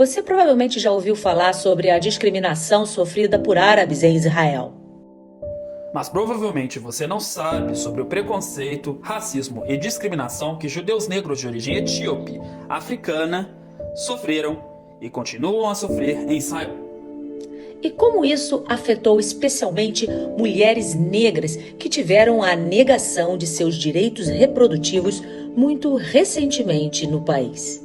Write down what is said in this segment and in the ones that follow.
Você provavelmente já ouviu falar sobre a discriminação sofrida por árabes em Israel. Mas provavelmente você não sabe sobre o preconceito, racismo e discriminação que judeus negros de origem etíope, africana, sofreram e continuam a sofrer em Israel. E como isso afetou especialmente mulheres negras que tiveram a negação de seus direitos reprodutivos muito recentemente no país.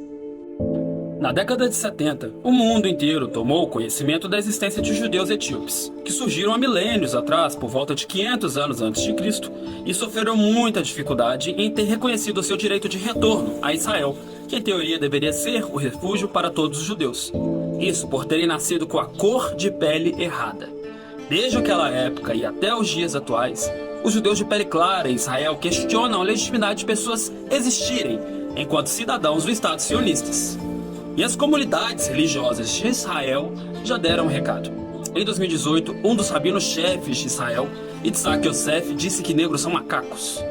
Na década de 70, o mundo inteiro tomou conhecimento da existência de judeus etíopes, que surgiram há milênios atrás, por volta de 500 anos antes de Cristo, e sofreram muita dificuldade em ter reconhecido o seu direito de retorno a Israel, que em teoria deveria ser o refúgio para todos os judeus. Isso por terem nascido com a cor de pele errada. Desde aquela época e até os dias atuais, os judeus de pele clara em Israel questionam a legitimidade de pessoas existirem enquanto cidadãos do Estado sionistas. E as comunidades religiosas de Israel já deram um recado. Em 2018, um dos rabinos-chefes de Israel, Itzhak Yosef, disse que negros são macacos.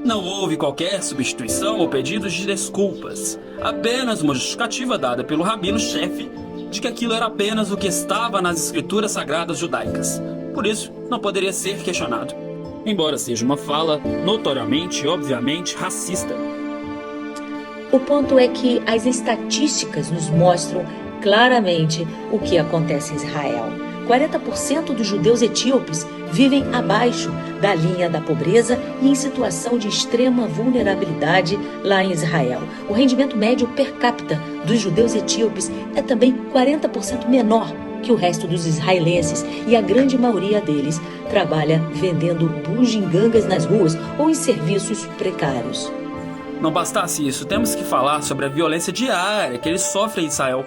Não houve qualquer substituição ou pedidos de desculpas, apenas uma justificativa dada pelo rabino-chefe de que aquilo era apenas o que estava nas escrituras sagradas judaicas. Por isso, não poderia ser questionado. Embora seja uma fala notoriamente e obviamente racista. O ponto é que as estatísticas nos mostram claramente o que acontece em Israel. 40% dos judeus etíopes vivem abaixo da linha da pobreza e em situação de extrema vulnerabilidade lá em Israel. O rendimento médio per capita dos judeus etíopes é também 40% menor que o resto dos israelenses e a grande maioria deles trabalha vendendo bugigangas nas ruas ou em serviços precários. Não bastasse isso, temos que falar sobre a violência diária que eles sofrem em Israel.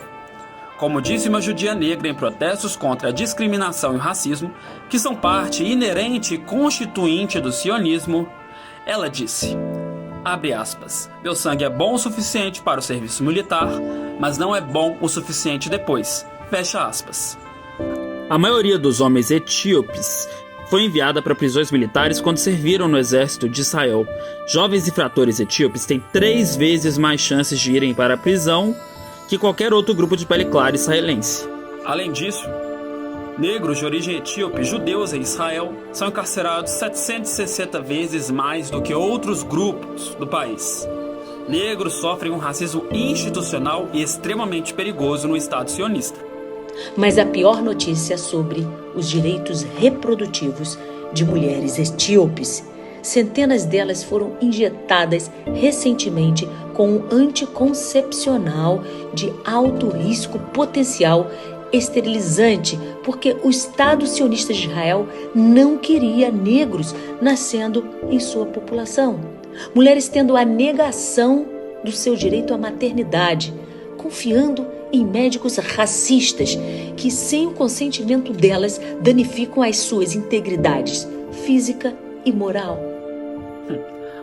Como disse uma judia negra em protestos contra a discriminação e o racismo, que são parte inerente e constituinte do sionismo, ela disse, abre aspas, meu sangue é bom o suficiente para o serviço militar, mas não é bom o suficiente depois, fecha aspas. A maioria dos homens etíopes foi enviada para prisões militares quando serviram no exército de Israel. Jovens infratores etíopes têm 3 vezes mais chances de irem para a prisão que qualquer outro grupo de pele clara israelense. Além disso, negros de origem etíope judeus em Israel são encarcerados 760 vezes mais do que outros grupos do país. Negros sofrem um racismo institucional e extremamente perigoso no Estado sionista. Mas a pior notícia sobre os direitos reprodutivos de mulheres etíopes. Centenas delas foram injetadas recentemente com um anticoncepcional de alto risco potencial esterilizante, porque o Estado sionista de Israel não queria negros nascendo em sua população. Mulheres tendo a negação do seu direito à maternidade, confiando em médicos racistas que, sem o consentimento delas, danificam as suas integridades física e moral.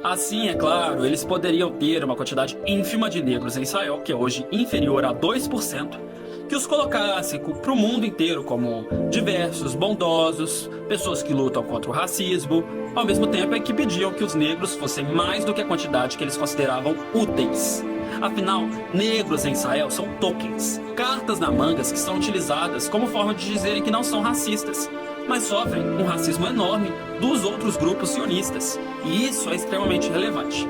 Assim, é claro, eles poderiam ter uma quantidade ínfima de negros em Israel, que é hoje inferior a 2%, que os colocasse para o mundo inteiro como diversos, bondosos, pessoas que lutam contra o racismo, ao mesmo tempo é que pediam que os negros fossem mais do que a quantidade que eles consideravam úteis. Afinal, negros em Israel são tokens, cartas na mangas que são utilizadas como forma de dizerem que não são racistas, mas sofrem um racismo enorme dos outros grupos sionistas, e isso é extremamente relevante.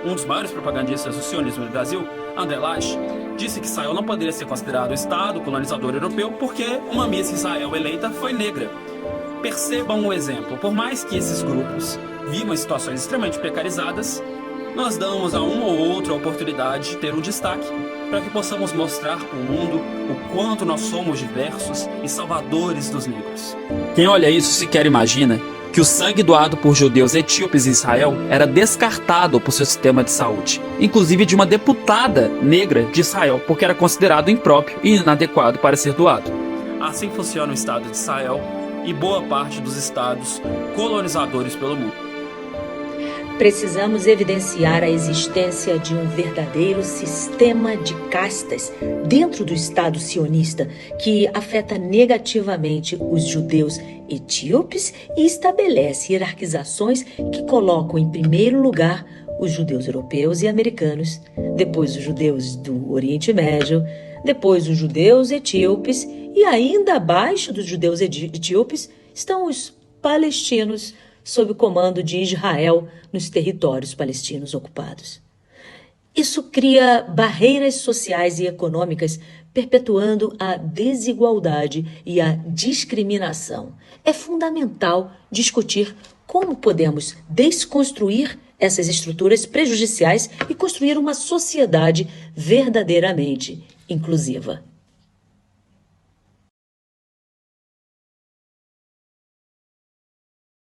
Um dos maiores propagandistas do sionismo no Brasil, André Laich, disse que Israel não poderia ser considerado o Estado colonizador europeu porque uma Miss Israel eleita foi negra. Percebam o exemplo, por mais que esses grupos vivam em situações extremamente precarizadas, nós damos a uma ou outra oportunidade de ter um destaque para que possamos mostrar para o mundo o quanto nós somos diversos e salvadores dos negros. Quem olha isso sequer imagina que o sangue doado por judeus etíopes em Israel era descartado por seu sistema de saúde, inclusive de uma deputada negra de Israel, porque era considerado impróprio e inadequado para ser doado. Assim funciona o Estado de Israel e boa parte dos estados colonizadores pelo mundo. Precisamos evidenciar a existência de um verdadeiro sistema de castas dentro do Estado sionista que afeta negativamente os judeus etíopes e estabelece hierarquizações que colocam em primeiro lugar os judeus europeus e americanos, depois os judeus do Oriente Médio, Depois os judeus etíopes e ainda abaixo dos judeus etíopes estão os palestinos sob o comando de Israel nos territórios palestinos ocupados. Isso cria barreiras sociais e econômicas, perpetuando a desigualdade e a discriminação. É fundamental discutir como podemos desconstruir essas estruturas prejudiciais e construir uma sociedade verdadeiramente inclusiva.